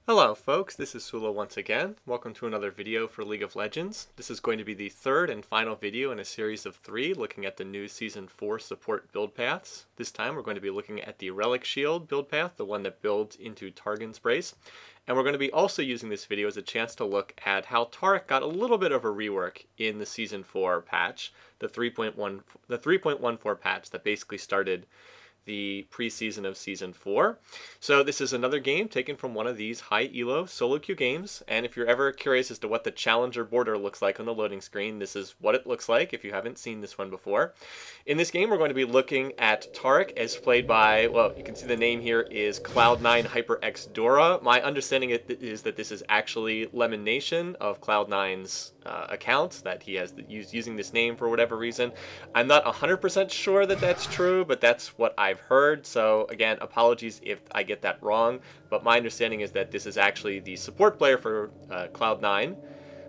Hello folks, this is Sullla once again. Welcome to another video for League of Legends. This is going to be the third and final video in a series of 3 looking at the new Season 4 support build paths. This time we're going to be looking at the Relic Shield build path, the one that builds into Targon's Brace. And we're going to be also using this video as a chance to look at how Taric got a little bit of a rework in the Season 4 patch, the 3.14 patch that basically started the preseason of Season 4. So this is another game taken from one of these high elo solo queue games, and if you're ever curious as to what the challenger border looks like on the loading screen, this is what it looks like if you haven't seen this one before. In this game we're going to be looking at Taric as played by, well, you can see the name here is Cloud9 HyperX Dora. My understanding is that this is actually Lemon Nation of Cloud9's account, that he has using this name for whatever reason. I'm not 100% sure that that's true, but that's what I've heard. So again, apologies if I get that wrong, but my understanding is that this is actually the support player for Cloud9,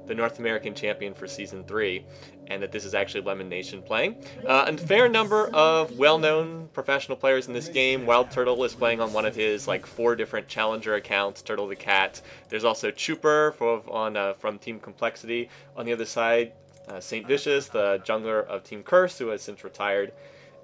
the North American champion for Season 3, and that this is actually Lemon Nation playing. A fair number of well-known professional players in this game. Wild Turtle is playing on one of his like 4 different challenger accounts, Turtle the Cat. There's also Chuper from Team Complexity. On the other side, Saint Vicious, the jungler of Team Curse, who has since retired.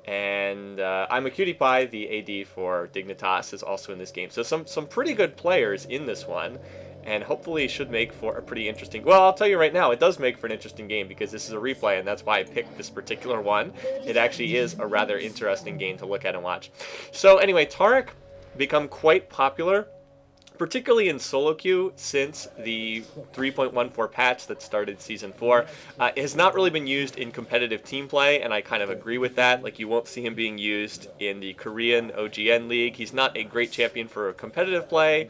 And I'm a Cutie Pie, the AD for Dignitas, is also in this game. So some pretty good players in this one, and hopefully should make for a pretty interesting... Well, I'll tell you right now, it does make for an interesting game because this is a replay, and that's why I picked this particular one. It actually is a rather interesting game to look at and watch. So anyway, Taric become quite popular, particularly in solo queue, since the 3.14 patch that started Season 4. It has not really been used in competitive team play, and I kind of agree with that. Like, you won't see him being used in the Korean OGN League. He's not a great champion for competitive play,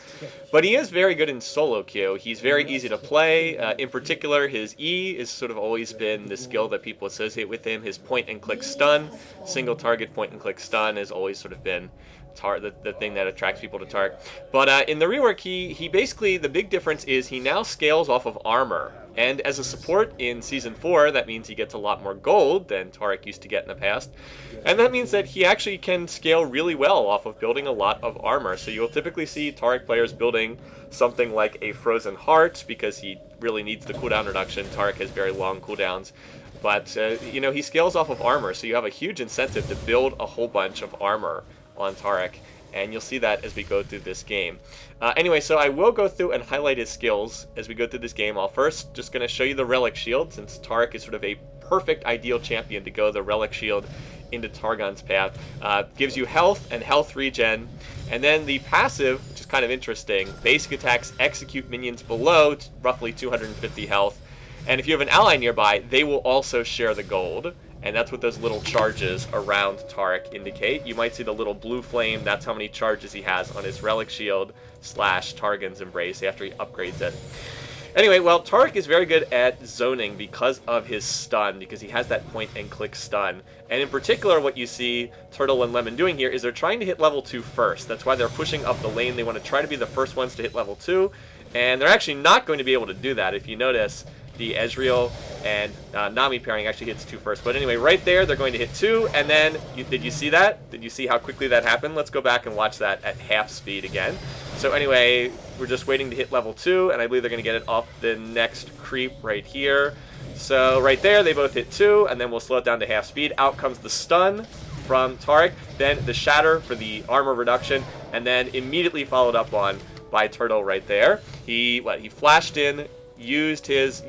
but he is very good in solo queue. He's very easy to play. In particular, his E has sort of always been the skill that people associate with him. His point-and-click stun, single target point-and-click stun, has always sort of been the thing that attracts people to Taric. But in the rework, he basically, the big difference is he now scales off of armor. And as a support in Season 4, that means he gets a lot more gold than Taric used to get in the past. And that means that he actually can scale really well off of building a lot of armor. So you'll typically see Taric players building something like a Frozen Heart because he really needs the cooldown reduction. Taric has very long cooldowns. But, you know, he scales off of armor, so you have a huge incentive to build a whole bunch of armor on Taric, and you'll see that as we go through this game. Anyway, so I will go through and highlight his skills as we go through this game. I'll first just going to show you the Relic Shield, since Taric is sort of a perfect ideal champion to go the Relic Shield into Targon's path. Gives you health and health regen, and then the passive, which is kind of interesting, basic attacks execute minions below roughly 250 health, and if you have an ally nearby, they will also share the gold. And that's what those little charges around Taric indicate. You might see the little blue flame. That's how many charges he has on his Relic Shield / Targon's Embrace after he upgrades it. Anyway, well, Taric is very good at zoning because of his stun, because he has that point-and-click stun. And in particular, what you see Turtle and Lemon doing here is they're trying to hit level 2 first. That's why they're pushing up the lane. They want to try to be the first ones to hit level 2. And they're actually not going to be able to do that. If you notice, the Ezreal and Nami pairing actually hits 2 first. But anyway, right there, they're going to hit 2, and then, did you see that? Did you see how quickly that happened? Let's go back and watch that at half speed again. So anyway, we're just waiting to hit level 2, and I believe they're going to get it off the next creep right here. So right there, they both hit 2, and then we'll slow it down to half speed. Out comes the stun from Taric, then the Shatter for the armor reduction, and then immediately followed up on by Turtle right there. He flashed in, used his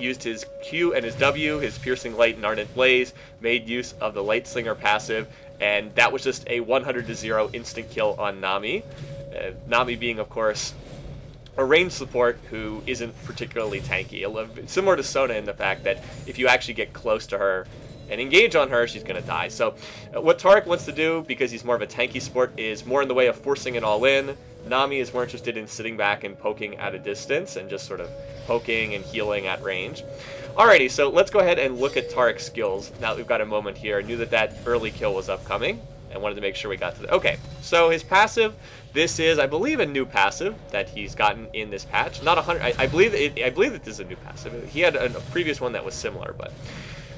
Q and his W, his Piercing Light and Ardent Blaze, made use of the Light Slinger passive, and that was just a 100-0 instant kill on Nami. Nami being, of course, a ranged support who isn't particularly tanky. Similar to Sona in the fact that if you actually get close to her and engage on her, she's going to die. So what Taric wants to do, because he's more of a tanky support, is more in the way of forcing it all in. Nami is more interested in sitting back and poking at a distance and just sort of poking and healing at range. Alrighty, so let's go ahead and look at Taric's skills now that we've got a moment here. I knew that that early kill was upcoming and wanted to make sure we got to the... Okay, so his passive, this is, I believe, a new passive that he's gotten in this patch. Not 100, I believe that this is a new passive. He had a previous one that was similar, but...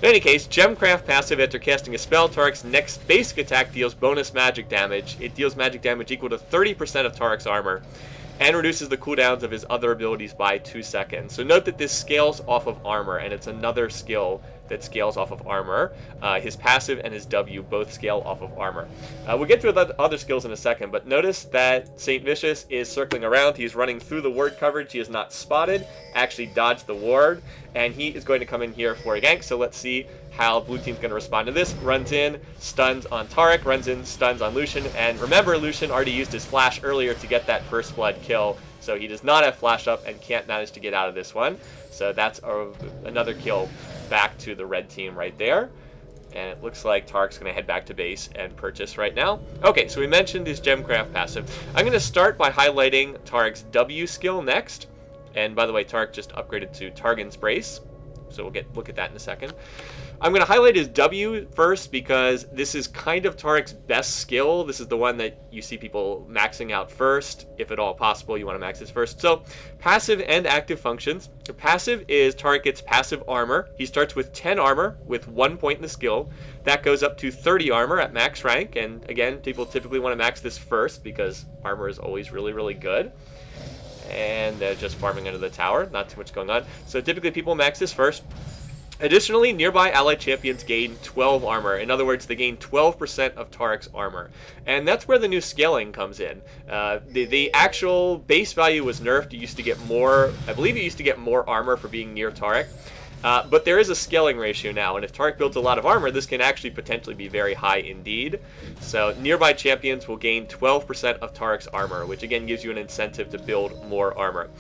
In any case, Gemcraft passive, after casting a spell, Taric's next basic attack deals bonus magic damage. It deals magic damage equal to 30% of Taric's armor. and reduces the cooldowns of his other abilities by 2 seconds. So note that this scales off of armor, and it's another skill that scales off of armor. His passive and his W both scale off of armor. We'll get to other skills in a second, but notice that St. Vicious is circling around. He's running through the ward coverage. He is not spotted, actually dodged the ward, and he is going to come in here for a gank. So let's see how blue team's going to respond to this. Runs in, stuns on Taric, runs in, stuns on Lucian, and remember, Lucian already used his flash earlier to get that first blood kill, so he does not have flash up and can't manage to get out of this one. So that's another kill back to the red team right there. And it looks like Taric's going to head back to base and purchase right now. Okay, so we mentioned his Gemcraft passive. I'm going to start by highlighting Taric's W skill next. And by the way, Taric just upgraded to Targon's Brace, so we'll look at that in a second. I'm going to highlight his W first because this is kind of Taric's best skill. This is the one that you see people maxing out first. If at all possible, you want to max this first. So, passive and active functions. The passive is Taric gets passive armor. He starts with 10 armor with 1 point in the skill. That goes up to 30 armor at max rank. And again, people typically want to max this first because armor is always really, really good. And they're just farming under the tower. Not too much going on. So typically people max this first. Additionally, nearby allied champions gain 12 armor. In other words, they gain 12% of Taric's armor. And that's where the new scaling comes in. The actual base value was nerfed. You used to get more, I believe you used to get more armor for being near Taric. But there is a scaling ratio now, and if Taric builds a lot of armor, this can actually potentially be very high indeed. So nearby champions will gain 12% of Taric's armor, which again gives you an incentive to build more armor.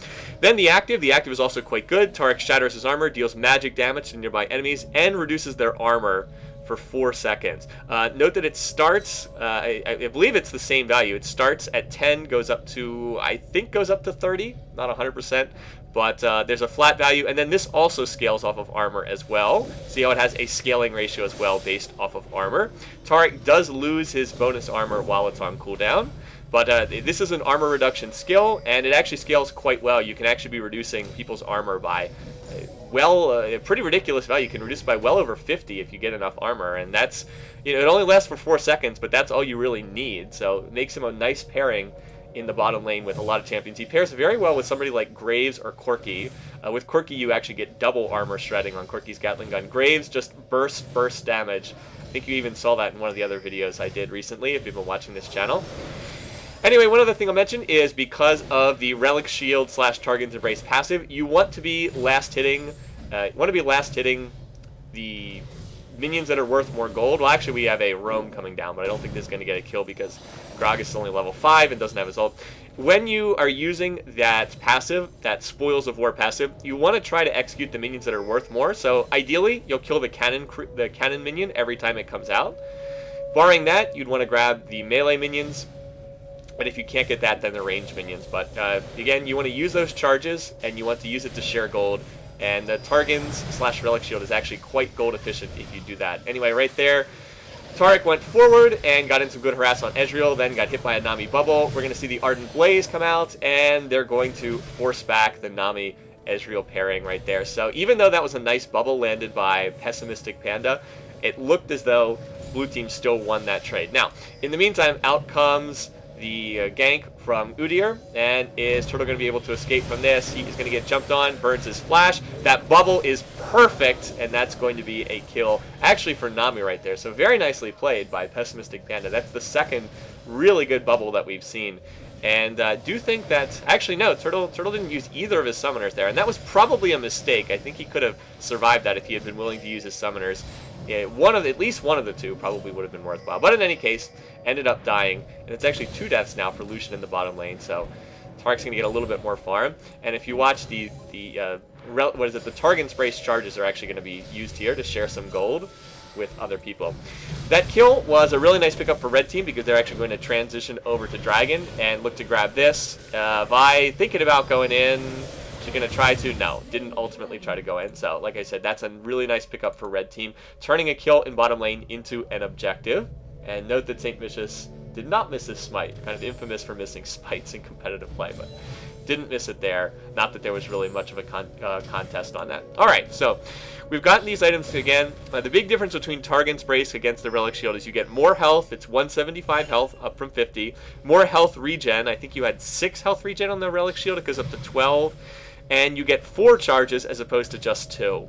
Then the active is also quite good. Taric shatters his armor, deals magic damage to nearby enemies, and reduces their armor for 4 seconds. Note that it starts, I believe it's the same value. It starts at 10, goes up to, I think goes up to 30, not 100%. But there's a flat value, and then this also scales off of armor as well. See how it has a scaling ratio as well based off of armor. Taric does lose his bonus armor while it's on cooldown, but this is an armor reduction skill, and it actually scales quite well. You can actually be reducing people's armor by, a pretty ridiculous value. You can reduce by well over 50 if you get enough armor, and that's, it only lasts for 4 seconds, but that's all you really need. So it makes him a nice pairing in the bottom lane with a lot of champions. He pairs very well with somebody like Graves or Corki. With Corki, you actually get double armor shredding on Corki's Gatling gun. Graves just burst damage. I think you even saw that in one of the other videos I did recently, if you've been watching this channel. Anyway, one other thing I'll mention is because of the Relic Shield / Targon's Embrace passive, you want to be last hitting the minions that are worth more gold. Well, actually, we have a roam coming down, but I don't think this is going to get a kill because Grog is only level 5 and doesn't have his ult. When you are using that passive, that Spoils of War passive, you want to try to execute the minions that are worth more. So ideally, you'll kill the cannon minion every time it comes out. Barring that, you'd want to grab the melee minions. But if you can't get that, then the ranged minions. But again, you want to use those charges, and you want to use it to share gold. And the Targon's / Relic Shield is actually quite gold efficient if you do that. Anyway, right there, Taric went forward and got in some good harass on Ezreal, then got hit by a Nami bubble. We're going to see the Ardent Blaze come out, and they're going to force back the Nami Ezreal pairing right there. So even though that was a nice bubble landed by Pessimistic Panda, it looked as though blue team still won that trade. Now, in the meantime, out comes the gank from Udyr, and is Turtle going to be able to escape from this? He is going to get jumped on, burns his flash. That bubble is perfect, and that's going to be a kill, actually, for Nami right there. So very nicely played by Pessimistic Panda. That's the second really good bubble that we've seen. And do think that, actually no, Turtle didn't use either of his summoners there, and that was probably a mistake. I think he could have survived that if he had been willing to use his summoners. Yeah, at least one of the two probably would have been worthwhile. But in any case, ended up dying. And it's actually 2 deaths now for Lucian in the bottom lane. So Taric's going to get a little bit more farm. And if you watch the Targon's Brace charges are actually going to be used here to share some gold with other people. That kill was a really nice pickup for red team because they're actually going to transition over to Dragon and look to grab this. Vi thinking about going in. Going to try to, no, didn't ultimately try to go in. So like I said, that's a really nice pickup for red team, turning a kill in bottom lane into an objective. And note that St. Vicious did not miss his smite, kind of infamous for missing smites in competitive play, but didn't miss it there. Not that there was really much of a contest on that. Alright, so we've gotten these items again. The big difference between Targon's Brace against the Relic Shield is you get more health. It's 175 health, up from 50. More health regen. I think you had 6 health regen on the Relic Shield. It goes up to 12. And you get 4 charges as opposed to just 2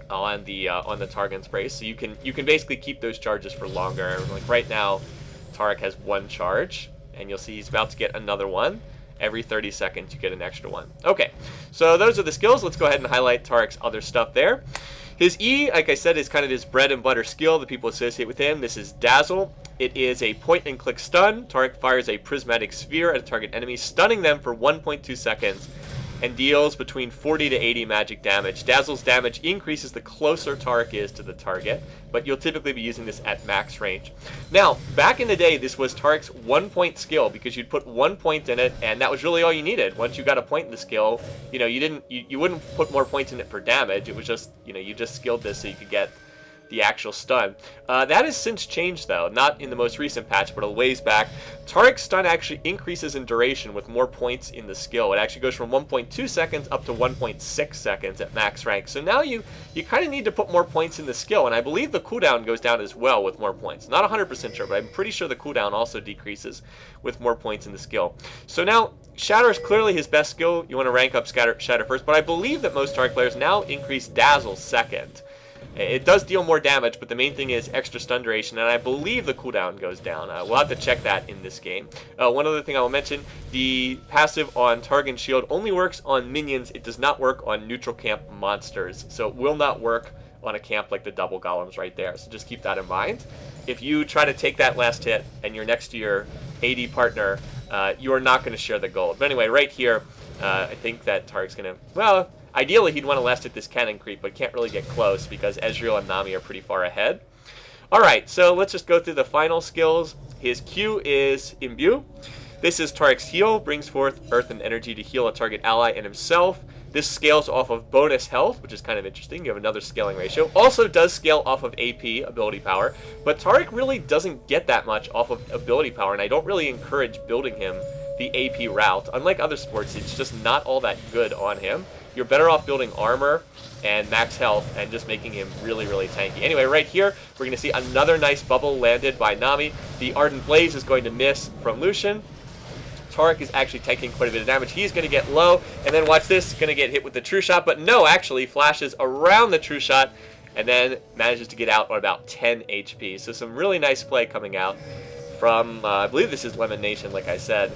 on the Targon's Brace. So you can basically keep those charges for longer. Like right now, Taric has 1 charge, and you'll see he's about to get another one. Every 30 seconds, you get an extra one. Okay, so those are the skills. Let's go ahead and highlight Taric's other stuff there. His E, like I said, is kind of his bread and butter skill that people associate with him. This is Dazzle. It is a point-and-click stun. Taric fires a prismatic sphere at a target enemy, stunning them for 1.2 seconds. And deals between 40 to 80 magic damage. Dazzle's damage increases the closer Taric is to the target, but you'll typically be using this at max range. Now, back in the day, this was Taric's 1-point skill, because you'd put 1 point in it, and that was really all you needed. Once you got a point in the skill, you know, you wouldn't put more points in it for damage. It was just, you know, you just skilled this so you could get the actual stun. That has since changed, though. Not in the most recent patch, but a ways back. Taric's stun actually increases in duration with more points in the skill. It actually goes from 1.2 seconds up to 1.6 seconds at max rank. So now you kind of need to put more points in the skill, and I believe the cooldown goes down as well with more points. Not 100% sure, but I'm pretty sure the cooldown also decreases with more points in the skill. So now, Shatter is clearly his best skill. You want to rank up Shatter first, but I believe that most Taric players now increase Dazzle second. It does deal more damage, but the main thing is extra stun duration, and I believe the cooldown goes down. We'll have to check that in this game. One other thing I will mention, the passive on Targon's Shield only works on minions. It does not work on neutral camp monsters, so it will not work on a camp like the double golems right there. So just keep that in mind. If you try to take that last hit and you're next to your AD partner, you are not going to share the gold. But anyway, right here, I think that Taric's going to, well, ideally, he'd want to last hit this cannon creep, but can't really get close because Ezreal and Nami are pretty far ahead. Alright, so let's just go through the final skills. His Q is Imbue. This is Taric's Heal, brings forth earth and energy to heal a target ally and himself. This scales off of bonus health, which is kind of interesting. You have another scaling ratio. Also does scale off of AP, ability power, but Taric really doesn't get that much off of ability power, and I don't really encourage building him the AP route. Unlike other sports, it's just not all that good on him. You're better off building armor and max health and just making him really, really tanky. Anyway, right here, we're going to see another nice bubble landed by Nami. The Ardent Blaze is going to miss from Lucian. Taric is actually taking quite a bit of damage. He's going to get low, and then watch this, going to get hit with the True Shot, but no, actually flashes around the True Shot and then manages to get out on about 10 HP. So some really nice play coming out from, I believe this is Lemon Nation, like I said.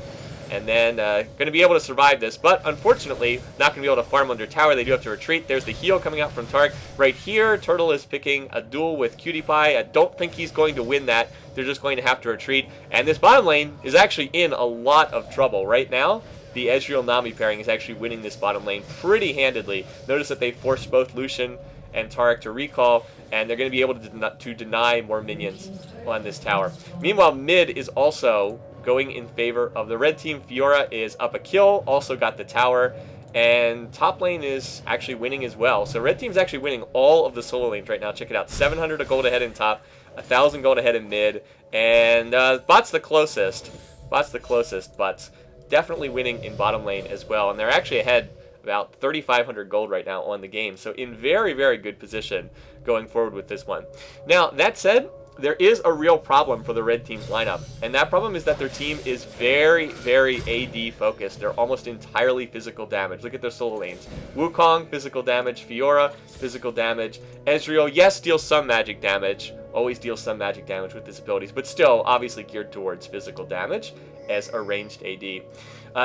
And then going to be able to survive this, but unfortunately not going to be able to farm under tower. They do have to retreat. There's the heal coming out from Taric. Right here, Turtle is picking a duel with Cutie Pie. I don't think he's going to win that. They're just going to have to retreat. And this bottom lane is actually in a lot of trouble right now. The Ezreal-Nami pairing is actually winning this bottom lane pretty handedly. Notice that they forced both Lucian and Taric to recall, and they're going to be able to deny more minions on this tower. Meanwhile, mid is also going in favor of the red team. Fiora is up a kill, also got the tower, and top lane is actually winning as well. So red team's actually winning all of the solo lanes right now. Check it out, 700 of gold ahead in top, 1,000 gold ahead in mid, and bot's the closest. Bot's the closest, but definitely winning in bottom lane as well. And they're actually ahead about 3,500 gold right now on the game. So in very, very good position going forward with this one. Now, that said, there is a real problem for the red team's lineup, and that problem is that their team is very, very AD focused. They're almost entirely physical damage. Look at their solo lanes. Wukong, physical damage. Fiora, physical damage. Ezreal, yes, deals some magic damage. Always deals some magic damage with his abilities, but still obviously geared towards physical damage as a ranged AD.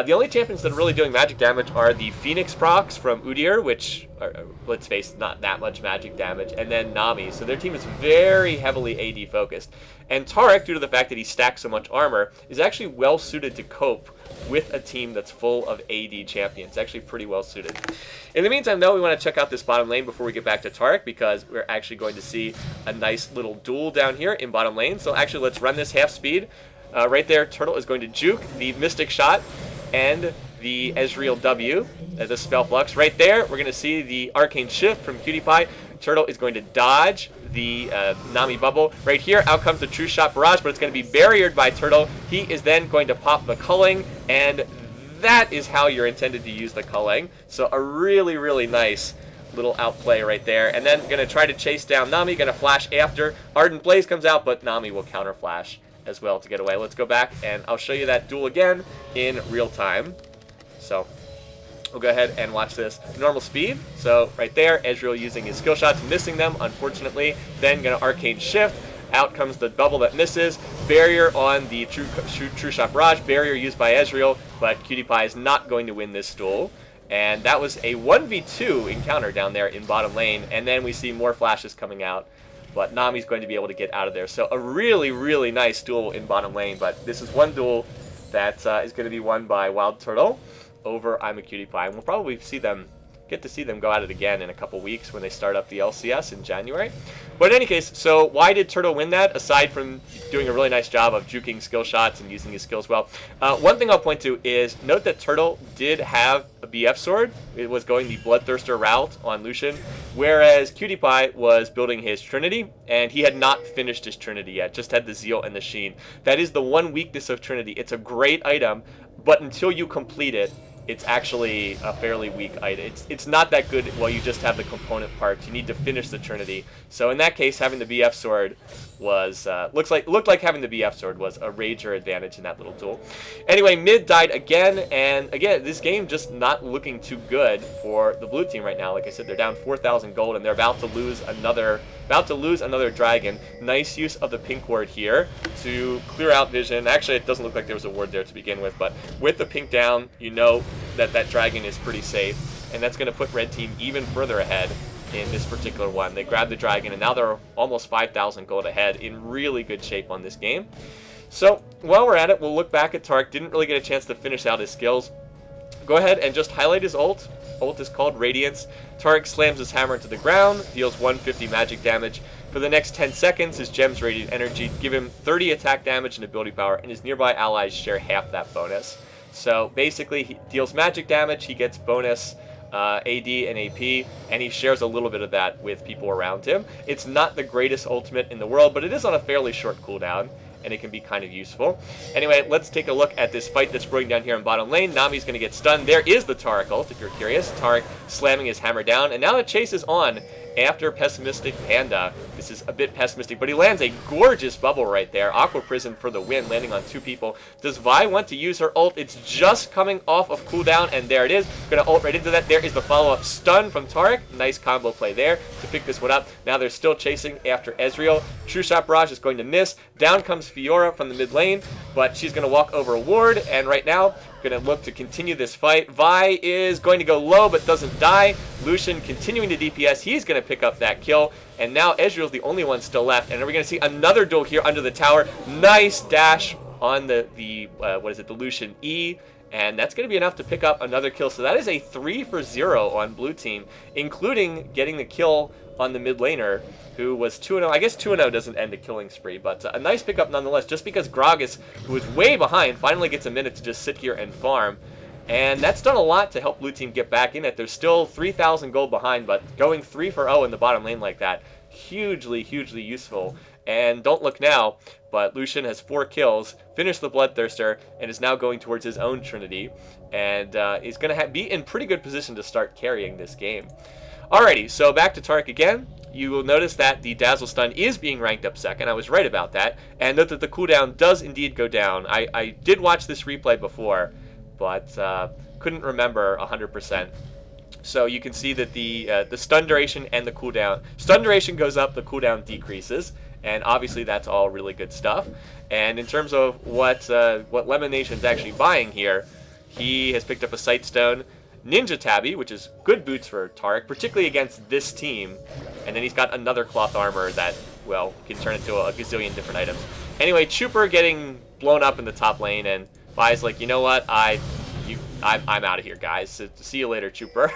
The only champions that are really doing magic damage are the Phoenix procs from Udyr, which are, let's face it, not that much magic damage, and then Nami. So their team is very heavily AD focused. And Taric, due to the fact that he stacks so much armor, is actually well suited to cope with a team that's full of AD champions. Actually pretty well suited. In the meantime, though, we want to check out this bottom lane before we get back to Taric, because we're actually going to see a nice little duel down here in bottom lane. So actually, let's run this half speed. Right there, Turtle is going to juke the Mystic Shot and the Ezreal W, the Spell Flux. Right there, we're going to see the Arcane Shift from Cutie Pie. Turtle is going to dodge the Nami Bubble. Right here, out comes the True Shot Barrage, but it's going to be barriered by Turtle. He is then going to pop the Culling, and that is how you're intended to use the culling. So a really, really nice little outplay right there. And then going to try to chase down Nami, going to flash after. Ardent Blaze comes out, but Nami will counter flash as well to get away. Let's go back, and I'll show you that duel again in real time. So we'll go ahead and watch this. Normal speed. So right there, Ezreal using his skill shots, missing them, unfortunately. Then going to Arcane Shift. Out comes the bubble that misses. Barrier on the True Shot Barrage. Barrier used by Ezreal, but Cutie Pie is not going to win this duel. And that was a 1v2 encounter down there in bottom lane. And then we see more flashes coming out. But Nami's going to be able to get out of there. So a really, really nice duel in bottom lane. But this is one duel that is going to be won by Wild Turtle over I'm a Cutie Pie. And we'll probably get to see them go at it again in a couple weeks when they start up the LCS in January. But in any case, so why did Turtle win that, aside from doing a really nice job of juking skill shots and using his skills well? One thing I'll point to is note that Turtle did have a BF sword. It was going the Bloodthirster route on Lucian, whereas Cutie Pie was building his Trinity, and he had not finished his Trinity yet, just had the Zeal and the Sheen. That is the one weakness of Trinity. It's a great item, but until you complete it, it's actually a fairly weak item. It's not that good while you just have the component parts. You need to finish the Trinity. So in that case, having the BF sword was looked like having the BF sword was a rager advantage in that little duel. Anyway, mid died again, and again, this game just not looking too good for the blue team right now. Like I said, they're down 4,000 gold, and they're about to lose another dragon. Nice use of the pink ward here to clear out vision. Actually, it doesn't look like there was a ward there to begin with, but with the pink down, you know that that dragon is pretty safe, and that's going to put red team even further ahead in this particular one. They grabbed the dragon, and now they're almost 5,000 gold ahead, in really good shape on this game. So while we're at it, we'll look back at Taric. Didn't really get a chance to finish out his skills. Go ahead and just highlight his ult. Ult is called Radiance. Taric slams his hammer into the ground, deals 150 magic damage. For the next 10 seconds, his gems radiant energy give him 30 attack damage and ability power, and his nearby allies share half that bonus. So basically, he deals magic damage, he gets bonus AD and AP, and he shares a little bit of that with people around him. It's not the greatest ultimate in the world, but it is on a fairly short cooldown, and it can be kind of useful. Anyway, let's take a look at this fight that's brewing down here in bottom lane. Nami's going to get stunned. There is the Taric ult, if you're curious. Taric slamming his hammer down, and now the chase is on after Pessimistic Panda. This is a bit pessimistic, but he lands a gorgeous bubble right there. Aqua Prison for the win, landing on 2 people. Does Vi want to use her ult? It's just coming off of cooldown, and there it is. Gonna ult right into that. There is the follow-up stun from Taric. Nice combo play there to pick this one up. Now they're still chasing after Ezreal. True Shot Barrage is going to miss. Down comes Fiora from the mid lane, but she's gonna walk over a ward, and right now, gonna look to continue this fight. Vi is going to go low, but doesn't die. Lucian continuing to DPS. He's gonna pick up that kill, and now Ezreal's the only one still left. And are we gonna see another duel here under the tower? Nice dash on the Lucian E, and that's gonna be enough to pick up another kill. So that is a 3 for 0 on blue team, including getting the kill on the mid laner, who was 2-0. I guess 2-0 doesn't end the killing spree, but a nice pickup nonetheless, just because Gragas, who was way behind, finally gets a minute to just sit here and farm. And that's done a lot to help blue team get back in it. They're still 3,000 gold behind, but going 3 for 0 in the bottom lane like that, hugely, hugely useful. And don't look now, but Lucian has 4 kills, finished the Bloodthirster, and is now going towards his own Trinity, and is going to be in pretty good position to start carrying this game. Alrighty, so back to Taric again. You will notice that the Dazzle stun is being ranked up second. I was right about that. And note that the cooldown does indeed go down. I did watch this replay before, but couldn't remember 100%. So you can see that the stun duration and the cooldown. Stun duration goes up, the cooldown decreases. And obviously that's all really good stuff. And in terms of what Lemon Nation's actually buying here, he has picked up a Sightstone, Ninja Tabby, which is good boots for Taric, particularly against this team. And then he's got another cloth armor that, well, can turn into a gazillion different items. Anyway, Chuper getting blown up in the top lane, and Vi's like, you know what, I'm out of here, guys. So, see you later, Chuper.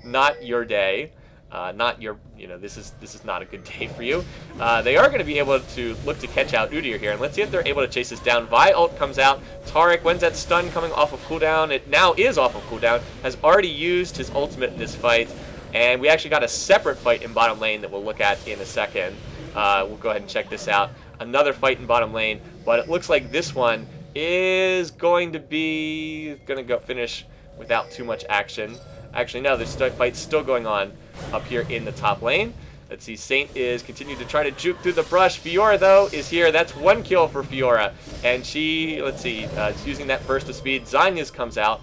Not your day. Not your, this is not a good day for you. They are going to be able to look to catch out Udyr here, and let's see if they're able to chase this down. Vi ult comes out. Taric, when's that stun coming off of cooldown? It now is off of cooldown. Has already used his ultimate in this fight, and we actually got a separate fight in bottom lane that we'll look at in a second. We'll go ahead and check this out. Another fight in bottom lane, but it looks like this one is going to go finish without too much action. Actually, no, this fight's still going on up here in the top lane. Let's see, Saint is continuing to try to juke through the brush. Fiora, though, is here. That's 1 kill for Fiora. And she, let's see, is using that burst of speed. Zanya's comes out.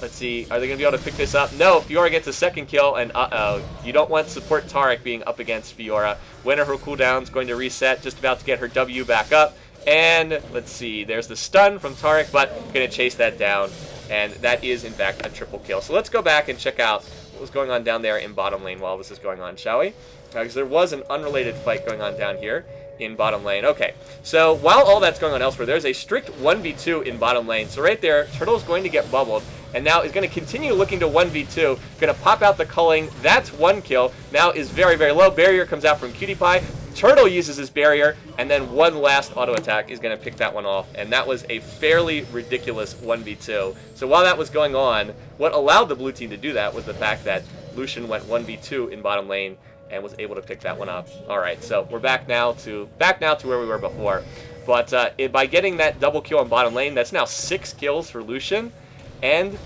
Let's see, are they going to be able to pick this up? No, Fiora gets a 2nd kill, and uh-oh. You don't want support Taric being up against Fiora. When are her cooldowns going to reset? Just about to get her W back up. And let's see, there's the stun from Taric, but going to chase that down. And that is, in fact, a triple kill. So let's go back and check out what was going on down there in bottom lane while this is going on, shall we? Because there was an unrelated fight going on down here in bottom lane. Okay, so while all that's going on elsewhere, there's a strict 1v2 in bottom lane. So right there, Turtle's going to get bubbled, and now is going to continue looking to 1v2. Going to pop out the culling. That's 1 kill. Now is very, very low. Barrier comes out from Cutie Pie. Turtle uses his barrier, and then one last auto attack is going to pick that one off, and that was a fairly ridiculous 1v2. So while that was going on, what allowed the blue team to do that was the fact that Lucian went 1v2 in bottom lane and was able to pick that one up. All right, so we're back now to where we were before. But by getting that double kill in bottom lane, that's now 6 kills for Lucian, and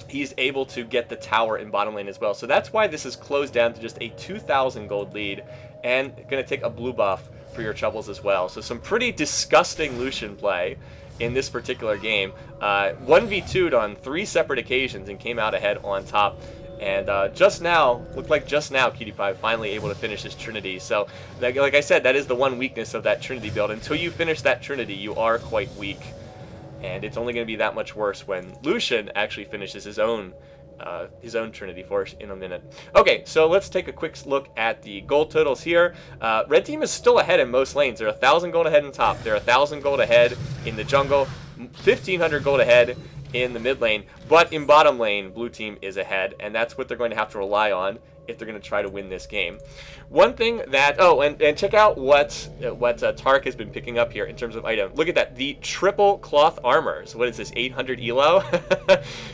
he's able to get the tower in bottom lane as well. So that's why this is closed down to just a 2,000 gold lead, and going to take a blue buff for your troubles as well. So some pretty disgusting Lucian play in this particular game. 1v2'd on 3 separate occasions and came out ahead on top. And just now, looked like just now, Cutie Pie finally able to finish his Trinity. So, like I said, that is the one weakness of that Trinity build. Until you finish that Trinity, you are quite weak. And it's only going to be that much worse when Lucian actually finishes his own Trinity for us in a minute. Okay, so let's take a quick look at the gold totals here. Red team is still ahead in most lanes. They're 1,000 gold ahead in top. They're 1,000 gold ahead in the jungle. 1,500 gold ahead in the mid lane. But in bottom lane, blue team is ahead, and that's what they're going to have to rely on if they're going to try to win this game. One thing that, and check out what Taric has been picking up here in terms of item. Look at that, the triple cloth armors. What is this, 800 elo?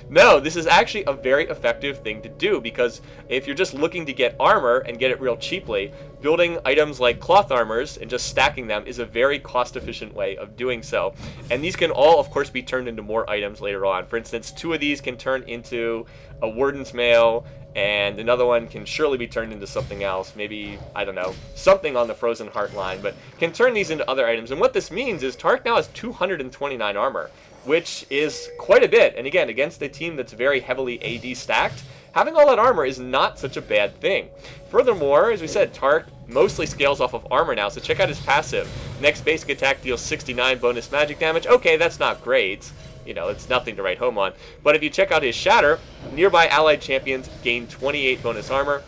No, this is actually a very effective thing to do, because if you're just looking to get armor and get it real cheaply, building items like cloth armors and just stacking them is a very cost-efficient way of doing so. And these can all, of course, be turned into more items later on. For instance, 2 of these can turn into a Warden's Mail, and another one can surely be turned into something else. Maybe, I don't know, something on the Frozen Heart line, but can turn these into other items. And what this means is Taric now has 229 armor, which is quite a bit. And again, against a team that's very heavily AD stacked, having all that armor is not such a bad thing. Furthermore, as we said, Taric mostly scales off of armor now, so check out his passive. Next basic attack deals 69 bonus magic damage. Okay, that's not great. You know, it's nothing to write home on. But if you check out his Shatter, nearby allied champions gain 28 bonus armor.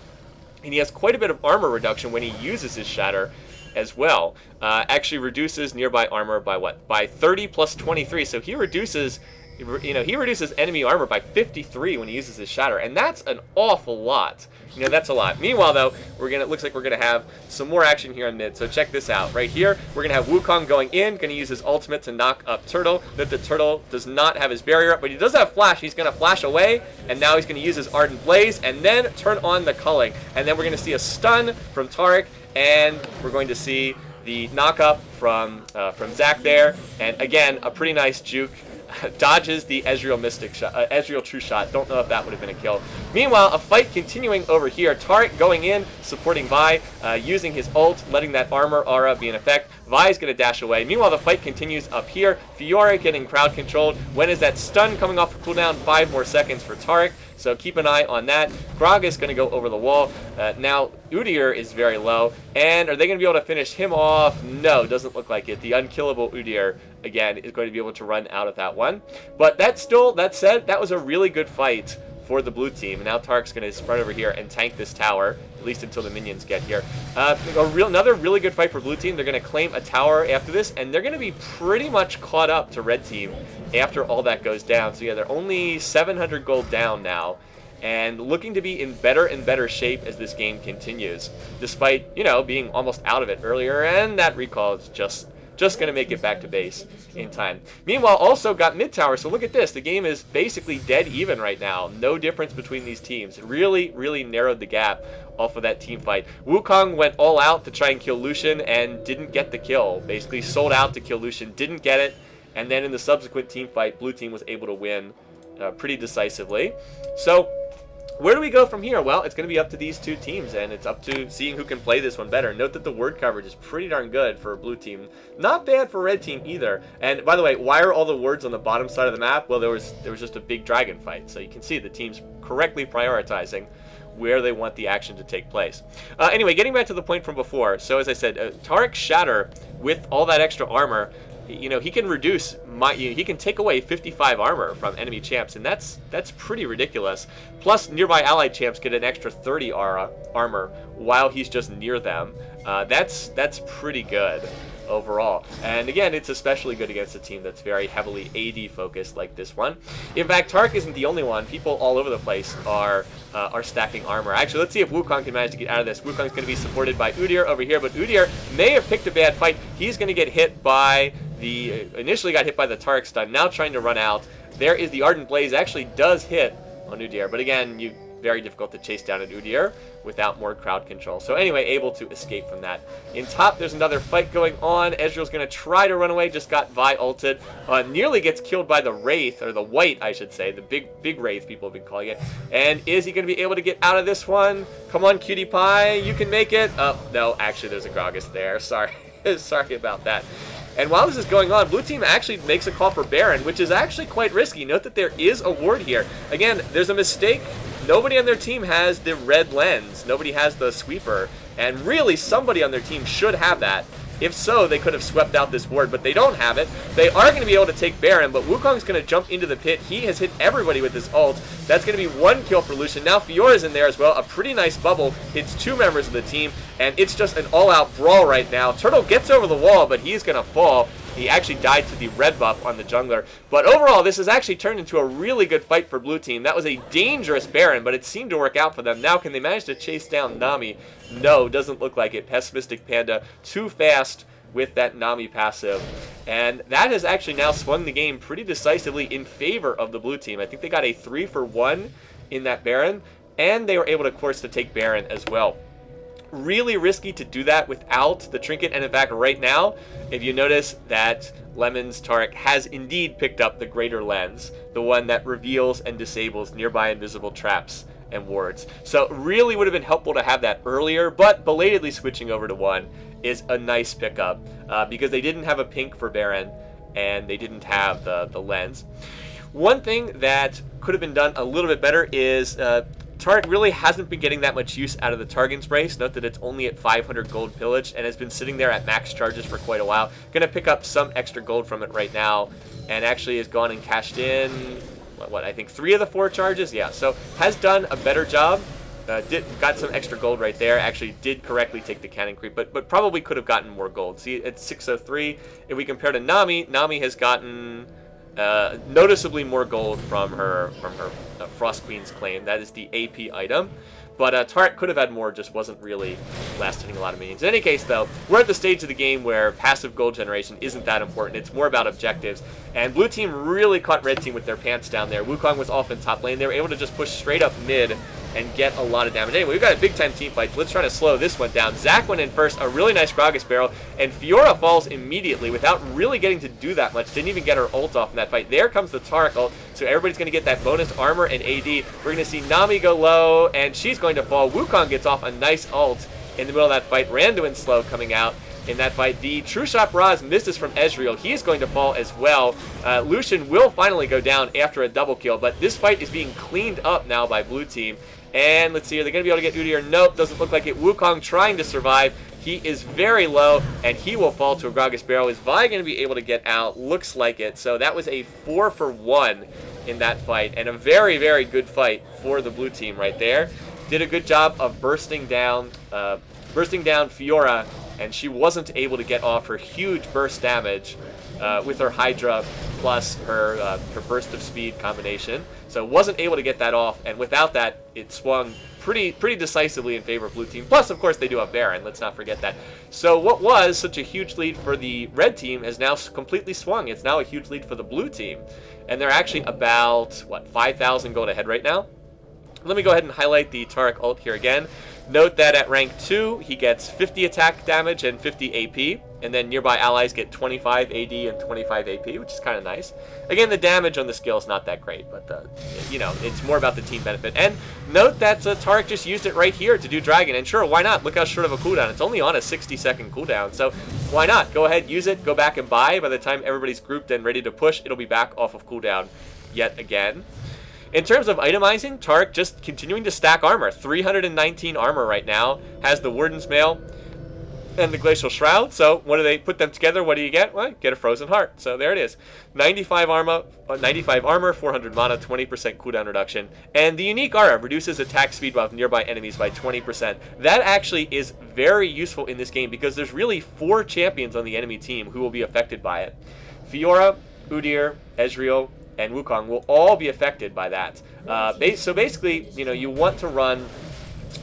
And he has quite a bit of armor reduction when he uses his Shatter as well. Actually reduces nearby armor by what? By 30 plus 23. So he reduces, he reduces enemy armor by 53 when he uses his Shatter. And that's an awful lot. That's a lot. Meanwhile, though, looks like we're gonna have some more action here in mid. So check this out. Right here, we're gonna have Wukong going in, gonna use his ultimate to knock up Turtle. That the Turtle does not have his barrier, but he does have flash. He's gonna flash away, and now he's gonna use his Ardent Blaze, and then turn on the culling. And then we're gonna see a stun from Taric, and we're going to see the knock up from Zac there, and again, a pretty nice juke. Dodges the Ezreal Mystic shot, Ezreal True Shot. Don't know if that would have been a kill. Meanwhile, a fight continuing over here. Taric going in, supporting Vi, using his ult, letting that armor aura be in effect. Vi is going to dash away. Meanwhile, the fight continues up here. Fiora getting crowd controlled. When is that stun coming off the cooldown? 5 more seconds for Taric. So keep an eye on that. Grog is going to go over the wall. Now, Udyr is very low. And are they going to be able to finish him off? No, doesn't look like it. The unkillable Udyr, again, is going to be able to run out of that one. But that said, that was a really good fight for the blue team. And now Taric's going to spread over here and tank this tower, at least until the minions get here. Another really good fight for blue team. They're going to claim a tower after this, and they're going to be pretty much caught up to red team after all that goes down. So yeah, they're only 700 gold down now, and looking to be in better and better shape as this game continues, despite, being almost out of it earlier, and that recall is just going to make it back to base in time. Meanwhile, also got mid tower, so look at this. The game is basically dead even right now. No difference between these teams. Really, really narrowed the gap off of that team fight. Wukong went all out to try and kill Lucian and didn't get the kill. Basically sold out to kill Lucian, didn't get it, And then in the subsequent team fight, blue team was able to win pretty decisively. So where do we go from here? Well, it's going to be up to these two teams, and it's up to seeing who can play this one better. Note that the word coverage is pretty darn good for blue team. Not bad for red team either. And by the way, why are all the words on the bottom side of the map? Well, there was just a big dragon fight. So you can see the teams correctly prioritizing where they want the action to take place. Anyway, getting back to the point from before. So as I said, Taric Shatter, with all that extra armor, you know, he can reduce he can take away 55 armor from enemy champs, and that's pretty ridiculous. Plus, nearby allied champs get an extra 30 armor while he's just near them. That's pretty good overall. And again, it's especially good against a team that's very heavily AD focused like this one. In fact, Taric isn't the only one. People all over the place are stacking armor. Actually, let's see if Wukong can manage to get out of this. Wukong's going to be supported by Udyr over here, but Udyr may have picked a bad fight. He's going to get hit by initially got hit by the Taric stun, now trying to run out. There is the Ardent Blaze, actually does hit on Udyr, but again, very difficult to chase down an Udyr without more crowd control. So anyway, able to escape from that. In top, there's another fight going on. Ezreal's going to try to run away, just got Vi ulted. Nearly gets killed by the Wraith, or the White, I should say. The big Wraith, people have been calling it. And is he going to be able to get out of this one? Come on, Cutie Pie, you can make it. Oh, no, actually, there's a Gragas there. Sorry. Sorry about that. And while this is going on, blue team actually makes a call for Baron, which is actually quite risky. Note that there is a ward here. Again, there's a mistake. Nobody on their team has the red lens. Nobody has the sweeper. And really, somebody on their team should have that. If so, they could have swept out this ward, but they don't have it. They are going to be able to take Baron, but Wukong's going to jump into the pit. He has hit everybody with his ult. That's going to be one kill for Lucian. Now Fiora's in there as well. A pretty nice bubble. Hits two members of the team, and it's just an all-out brawl right now. Turtle gets over the wall, but he's going to fall. He actually died to the red buff on the jungler. But overall, this has actually turned into a really good fight for blue team. That was a dangerous Baron, but it seemed to work out for them. Now, can they manage to chase down Nami? No, doesn't look like it. Pessimistic Panda, too fast with that Nami passive. And that has actually now swung the game pretty decisively in favor of the blue team. I think they got a 3-for-1 in that Baron, and they were able to, of course, to take Baron as well. Really risky to do that without the trinket, and in fact right now, if you notice that Lemon's Taric has indeed picked up the greater lens, the one that reveals and disables nearby invisible traps and wards. So really would have been helpful to have that earlier, but belatedly switching over to one is a nice pickup because they didn't have a pink for Baron and they didn't have the lens. One thing that could have been done a little bit better is Taric really hasn't been getting that much use out of the Targon's Brace. Note that it's only at 500 gold pillage and has been sitting there at max charges for quite a while. Gonna pick up some extra gold from it right now, and actually has gone and cashed in, I think 3 of the 4 charges? Yeah, so has done a better job. Got some extra gold right there. Actually did correctly take the cannon creep, but probably could have gotten more gold. See, it's 603. If we compare to Nami, Nami has gotten noticeably more gold from her Frost Queen's claim. That is the AP item. But Taric could have had more, just wasn't really last-hitting a lot of minions. In any case, though, we're at the stage of the game where passive gold generation isn't that important. It's more about objectives. And blue team really caught red team with their pants down there. Wukong was off in top lane. They were able to just push straight up mid and get a lot of damage. Anyway, we've got a big-time team fight. Let's try to slow this one down. Zac went in first, a really nice Gragas barrel, and Fiora falls immediately without really getting to do that much. Didn't even get her ult off in that fight. There comes the Taric ult, so everybody's going to get that bonus armor and AD. We're going to see Nami go low, and she's going to fall. Wukong gets off a nice ult in the middle of that fight. Randuin slow coming out in that fight. The True Shot Raz misses from Ezreal. He is going to fall as well. Lucian will finally go down after a double kill, but this fight is being cleaned up now by blue team. And let's see, are they going to be able to get Udyr? Nope, doesn't look like it. Wukong trying to survive. He is very low, and he will fall to a Gragas barrel. Is Vi going to be able to get out? Looks like it. So that was a 4-for-1 in that fight, and a very, very good fight for the blue team right there. Did a good job of bursting down Fiora, and she wasn't able to get off her huge burst damage with her Hydra plus her burst of speed combination. So wasn't able to get that off, and without that, it swung pretty decisively in favor of blue team. Plus, of course, they do have Baron. Let's not forget that. So what was such a huge lead for the red team has now completely swung. It's now a huge lead for the blue team, and they're actually about, what, 5,000 gold ahead right now. Let me go ahead and highlight the Taric ult here again. Note that at rank 2, he gets 50 attack damage and 50 AP, and then nearby allies get 25 AD and 25 AP, which is kind of nice. Again, the damage on the skill is not that great, but, you know, it's more about the team benefit. And note that Taric just used it right here to do Dragon, and sure, why not? Look how short of a cooldown. It's only on a 60-second cooldown, so why not? Go ahead, use it, go back and buy. By the time everybody's grouped and ready to push, it'll be back off of cooldown yet again. In terms of itemizing, Taric just continuing to stack armor. 319 armor right now. Has the Warden's Mail and the Glacial Shroud. So what do they put them together? What do you get? Well, you get a Frozen Heart. So there it is. 95 armor, 400 mana, 20% cooldown reduction. And the unique aura reduces attack speed of nearby enemies by 20%. That actually is very useful in this game because there's really 4 champions on the enemy team who will be affected by it. Fiora, Udyr, Ezreal, and Wukong will all be affected by that. So basically, you know, you want to run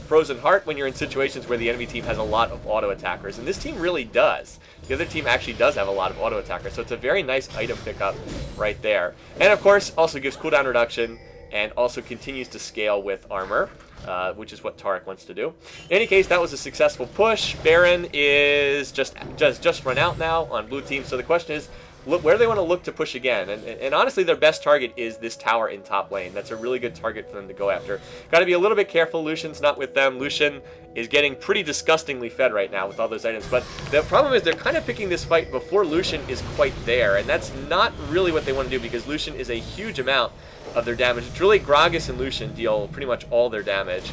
Frozen Heart when you're in situations where the enemy team has a lot of auto attackers, and this team really does. The other team actually does have a lot of auto attackers, so it's a very nice item pickup right there. And of course, also gives cooldown reduction and also continues to scale with armor, which is what Taric wants to do. In any case, that was a successful push. Baron is just run out now on blue team, so the question is, look where they want to look to push again, and honestly their best target is this tower in top lane. That's a really good target for them to go after. Got to be a little bit careful. Lucian's not with them. Lucian is getting pretty disgustingly fed right now with all those items, but the problem is they're kind of picking this fight before Lucian is quite there, and that's not really what they want to do because Lucian is a huge amount of their damage. It's really Gragas and Lucian deal pretty much all their damage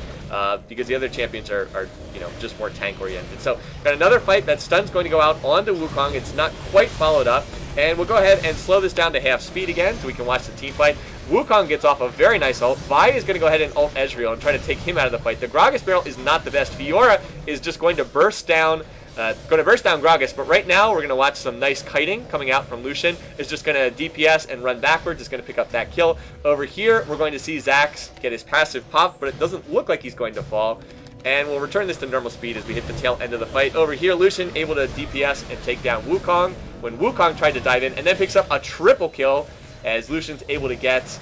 because the other champions are you know, just more tank oriented. So got another fight. That stun's going to go out onto Wukong. It's not quite followed up. And we'll go ahead and slow this down to half speed again so we can watch the team fight. Wukong gets off a very nice ult. Vi is going to go ahead and ult Ezreal and try to take him out of the fight. The Gragas barrel is not the best. Fiora is just going to burst down Gragas, but right now we're going to watch some nice kiting coming out from Lucian. Is just going to DPS and run backwards. Is going to pick up that kill. Over here, we're going to see Zax get his passive pop, but it doesn't look like he's going to fall. And we'll return this to normal speed as we hit the tail end of the fight. Over here, Lucian able to DPS and take down Wukong when Wukong tried to dive in, and then picks up a triple kill as Lucian's able to get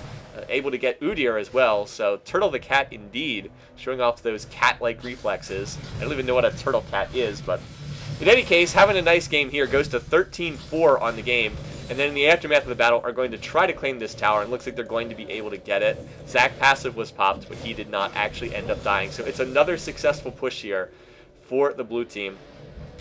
Udyr as well. So Turtle the Cat indeed, showing off those cat-like reflexes. I don't even know what a turtle cat is, but in any case, having a nice game here. Goes to 13-4 on the game. And then in the aftermath of the battle are going to try to claim this tower, and looks like they're going to be able to get it. Zac passive was popped, but he did not actually end up dying. So it's another successful push here for the blue team.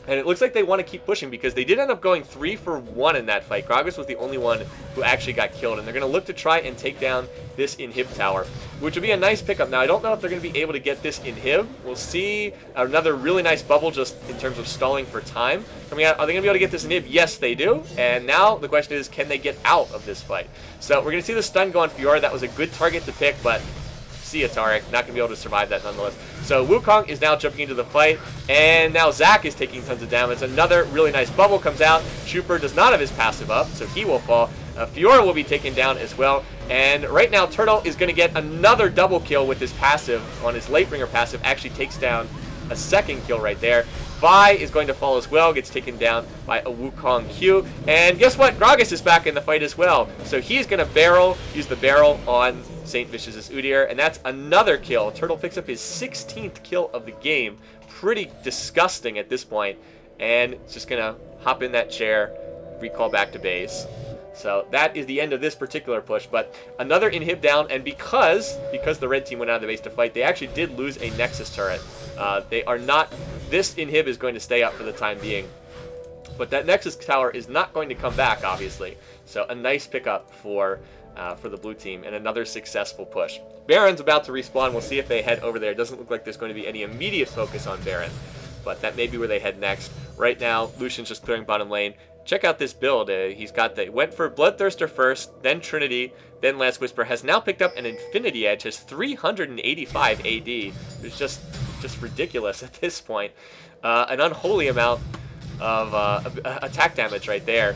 And it looks like they want to keep pushing because they did end up going 3 for 1 in that fight. Gragas was the only one who actually got killed, and they're going to look to try and take down this inhib tower, which would be a nice pickup. Now, I don't know if they're going to be able to get this inhib. We'll see. Another really nice bubble just in terms of stalling for time coming out. Are they going to be able to get this inhib? Yes, they do. And now the question is, can they get out of this fight? So we're going to see the stun go on Fiora. That was a good target to pick, but see ya, Taric. Not going to be able to survive that nonetheless. So Wukong is now jumping into the fight, and now Zac is taking tons of damage. Another really nice bubble comes out. Trooper does not have his passive up, so he will fall. Fiora will be taken down as well. And right now, Turtle is going to get another double kill with his passive on his Lightbringer passive. Actually takes down a second kill right there. Vi is going to fall as well, gets taken down by a Wukong Q. And guess what? Gragas is back in the fight as well. So he's going to use the barrel on St. Vicious's Udyr, and that's another kill. Turtle picks up his 16th kill of the game. Pretty disgusting at this point. And it's just going to hop in that chair, recall back to base. So that is the end of this particular push, but another inhib down, and because the red team went out of the base to fight, they actually did lose a Nexus turret. This inhib is going to stay up for the time being, but that Nexus tower is not going to come back, obviously. So a nice pickup for the blue team, and another successful push. Baron's about to respawn. We'll see if they head over there. It doesn't look like there's going to be any immediate focus on Baron, but that may be where they head next. Right now, Lucian's just clearing bottom lane. Check out this build. Went for Bloodthirster first, then Trinity, then Last Whisper. Has now picked up an Infinity Edge. Has 385 AD. It's just ridiculous at this point. An unholy amount of attack damage right there.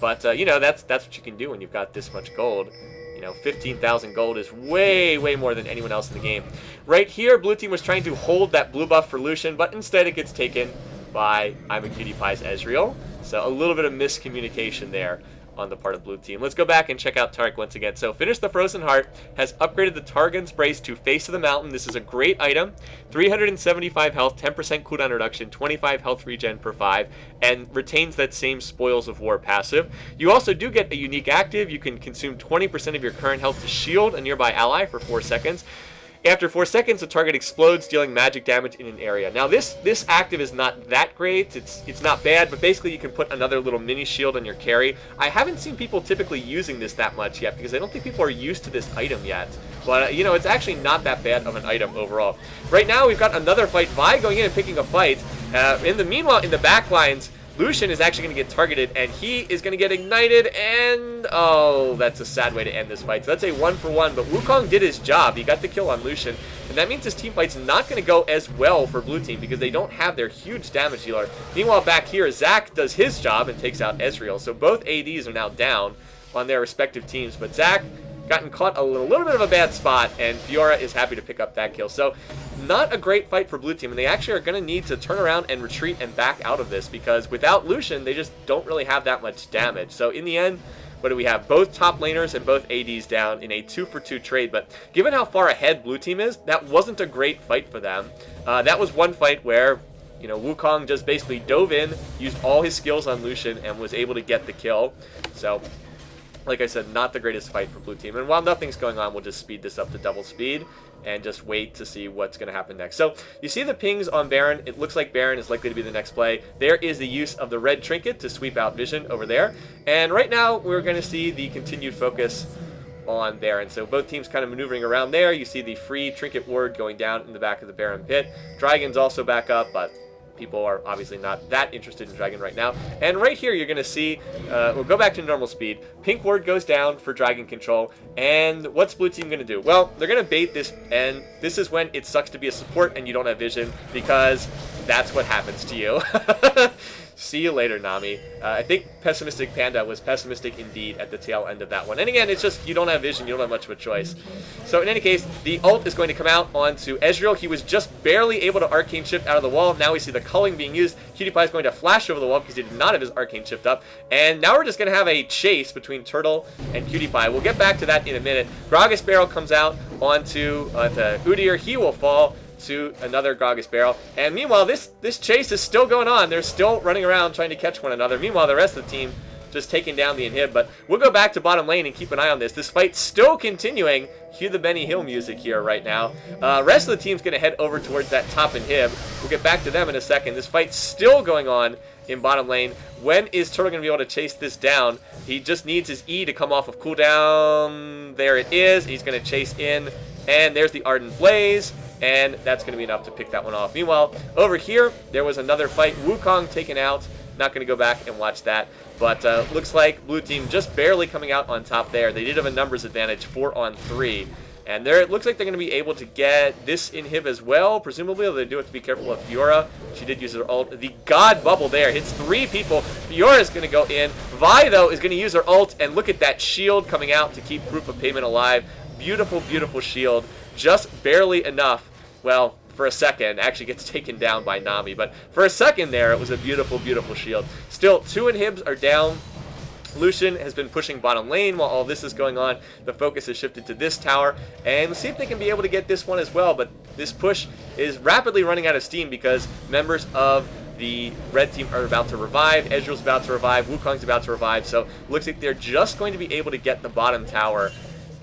But you know, that's what you can do when you've got this much gold. You know, 15,000 gold is way more than anyone else in the game. Right here, blue team was trying to hold that blue buff for Lucian, but instead it gets taken by I'm a Cutie Pie's Ezreal. So a little bit of miscommunication there on the part of blue team. Let's go back and check out Taric once again. So finish the Frozen Heart, has upgraded the Targon's Brace to Face of the Mountain. This is a great item. 375 health, 10% cooldown reduction, 25 health regen per 5, and retains that same Spoils of War passive. You also do get a unique active. You can consume 20% of your current health to shield a nearby ally for 4 seconds. After 4 seconds, the target explodes, dealing magic damage in an area. Now, this active is not that great. It's not bad, but basically you can put another little mini shield on your carry. I haven't seen people typically using this that much yet because I don't think people are used to this item yet. But, you know, it's actually not that bad of an item overall. Right now, we've got another fight. Vi going in and picking a fight. Meanwhile, in the back lines, Lucian is actually going to get targeted, and he is going to get ignited, and oh, that's a sad way to end this fight. So that's a 1-for-1, but Wukong did his job. He got the kill on Lucian, and that means this team fight's not going to go as well for blue team because they don't have their huge damage dealer. Meanwhile, back here, Zac does his job and takes out Ezreal. So both ADs are now down on their respective teams, but Zac gotten caught a little bit of a bad spot, and Fiora is happy to pick up that kill. So not a great fight for blue team, and they actually are going to need to turn around and retreat and back out of this because without Lucian, they just don't really have that much damage. So in the end, what do we have? Both top laners and both ADs down in a 2-for-2 trade, but given how far ahead blue team is, that wasn't a great fight for them. That was one fight where, you know, Wukong just basically dove in, used all his skills on Lucian, and was able to get the kill. So, like I said, not the greatest fight for blue team. And while nothing's going on, we'll just speed this up to double speed and just wait to see what's going to happen next. So you see the pings on Baron. It looks like Baron is likely to be the next play. There is the use of the red trinket to sweep out vision over there. And right now, we're going to see the continued focus on Baron. So both teams kind of maneuvering around there. You see the free trinket ward going down in the back of the Baron pit. Dragon's also back up, but people are obviously not that interested in Dragon right now. And right here, you're going to see, we'll go back to normal speed. Pink ward goes down for Dragon control. And what's blue team going to do? Well, they're going to bait this, and this is when it sucks to be a support and you don't have vision, because that's what happens to you. See you later, Nami. I think Pessimistic Panda was pessimistic indeed at the tail end of that one. And again, it's just you don't have vision, you don't have much of a choice. So in any case, the ult is going to come out onto Ezreal. He was just barely able to Arcane Shift out of the wall. Now we see the culling being used. PewDiePie is going to flash over the wall because he did not have his Arcane Shift up. And now we're just going to have a chase between Turtle and PewDiePie. We'll get back to that in a minute. Gragas Barrel comes out onto the Udyr. He will fall to another Gragas Barrel. And meanwhile, this chase is still going on. They're still running around trying to catch one another. Meanwhile, the rest of the team just taking down the inhib. But we'll go back to bottom lane and keep an eye on this. This fight's still continuing. Cue the Benny Hill music here right now. Rest of the team's going to head over towards that top inhib. We'll get back to them in a second. This fight's still going on in bottom lane. When is Turtle going to be able to chase this down? He just needs his E to come off of cooldown. There it is. He's going to chase in. And there's the Ardent Blaze. And that's going to be enough to pick that one off. Meanwhile, over here, there was another fight. Wukong taken out. Not going to go back and watch that. But looks like blue team just barely coming out on top there. They did have a numbers advantage, 4-on-3. And there, it looks like they're going to be able to get this inhib as well. Presumably, they do have to be careful of Fiora. She did use her ult. The God Bubble there hits 3 people. Fiora is going to go in. Vi, though, is going to use her ult. And look at that shield coming out to keep Proof of Payment alive. Beautiful, beautiful shield. Just barely enough. Well, for a second, actually gets taken down by Nami. But for a second there, it was a beautiful, beautiful shield. Still, 2 inhibs are down. Lucian has been pushing bottom lane while all this is going on. The focus has shifted to this tower. And we'll see if they can be able to get this one as well. But this push is rapidly running out of steam because members of the red team are about to revive. Ezreal's about to revive. Wukong's about to revive. So looks like they're just going to be able to get the bottom tower.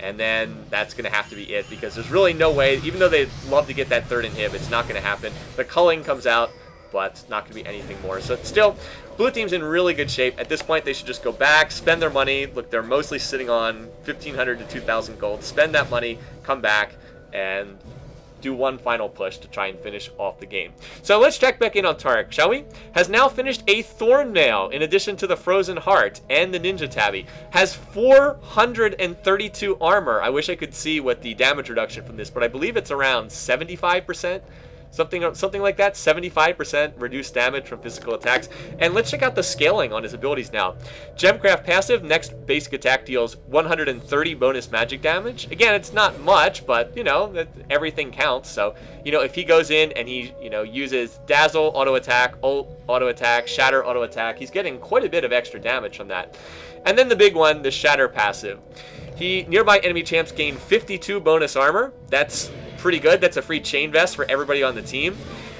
And then that's going to have to be it because there's really no way, even though they'd love to get that 3rd inhib, it's not going to happen. The culling comes out, but not going to be anything more. So still, blue team's in really good shape. At this point, they should just go back, spend their money. Look, they're mostly sitting on 1,500 to 2,000 gold. Spend that money, come back, and do one final push to try and finish off the game. So let's check back in on Taric, shall we? Has now finished a Thorn Nail in addition to the Frozen Heart and the Ninja Tabby. Has 432 armor. I wish I could see what the damage reduction from this, but I believe it's around 75%. Something like that, 75% reduced damage from physical attacks. And let's check out the scaling on his abilities now. Gemcraft passive, next basic attack deals 130 bonus magic damage. Again, it's not much, but, you know, everything counts. So, you know, if he goes in and he, you know, uses Dazzle, auto attack, ult, auto attack, Shatter, auto attack, he's getting quite a bit of extra damage from that. And then the big one, the Shatter passive. Nearby enemy champs gain 52 bonus armor. That's pretty good. That's a free chain vest for everybody on the team.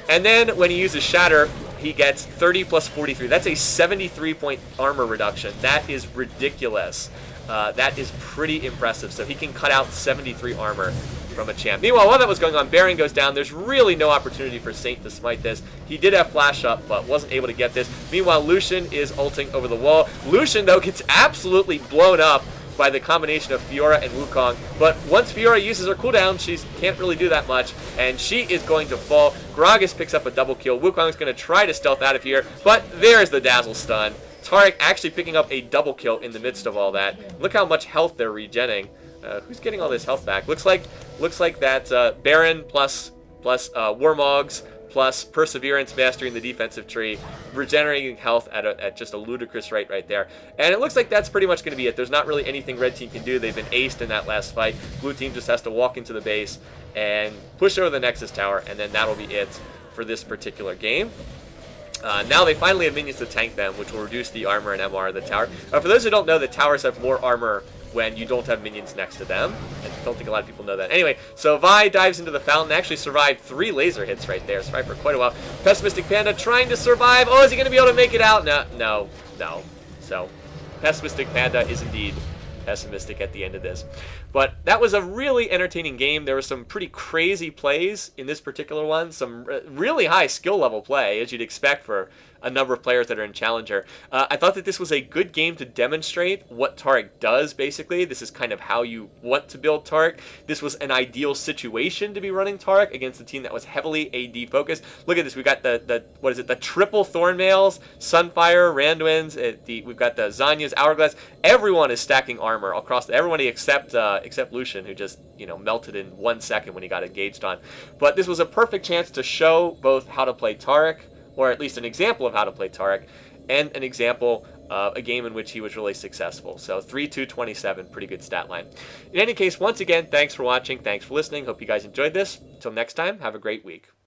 And then when he uses Shatter, he gets 30 plus 43. That's a 73 point armor reduction. That is ridiculous. That is pretty impressive. So he can cut out 73 armor from a champ. Meanwhile, while that was going on, Baron goes down. There's really no opportunity for Saint to smite this. He did have flash up, but wasn't able to get this. Meanwhile, Lucian is ulting over the wall. Lucian, though, gets absolutely blown up by the combination of Fiora and Wukong. But once Fiora uses her cooldown, she can't really do that much, and she is going to fall. Gragas picks up a double kill. Wukong's going to try to stealth out of here, but there's the Dazzle stun. Taric actually picking up a double kill in the midst of all that. Look how much health they're regenning. Who's getting all this health back? Looks like that Baron plus Warmogs plus Perseverance mastering the defensive tree, regenerating health at just a ludicrous rate right there. And it looks like that's pretty much going to be it. There's not really anything red team can do. They've been aced in that last fight. Blue team just has to walk into the base and push over the Nexus Tower, and then that'll be it for this particular game. Now they finally have minions to tank them, which will reduce the armor and MR of the tower. For those who don't know, the towers have more armor when you don't have minions next to them. I don't think a lot of people know that. Anyway, so Vi dives into the fountain, actually survived 3 laser hits right there, survived for quite a while. Pessimistic Panda trying to survive. Oh, is he going to be able to make it out? No. So, Pessimistic Panda is indeed pessimistic at the end of this. But that was a really entertaining game. There were some pretty crazy plays in this particular one. Some really high skill level play, as you'd expect for a number of players that are in Challenger. I thought that this was a good game to demonstrate what Taric does, basically. This is kind of how you want to build Taric. This was an ideal situation to be running Taric against a team that was heavily AD focused. Look at this. We've got the triple Thornmails, Sunfire, Randuin's, we've got the Zanya's Hourglass. Everyone is stacking armor across everybody except Lucian, who just, you know, melted in 1 second when he got engaged on. But this was a perfect chance to show both how to play Taric, or at least an example of how to play Taric, and an example of a game in which he was really successful. So 3-2-27, pretty good stat line. In any case, once again, thanks for watching, thanks for listening. Hope you guys enjoyed this. Until next time, have a great week.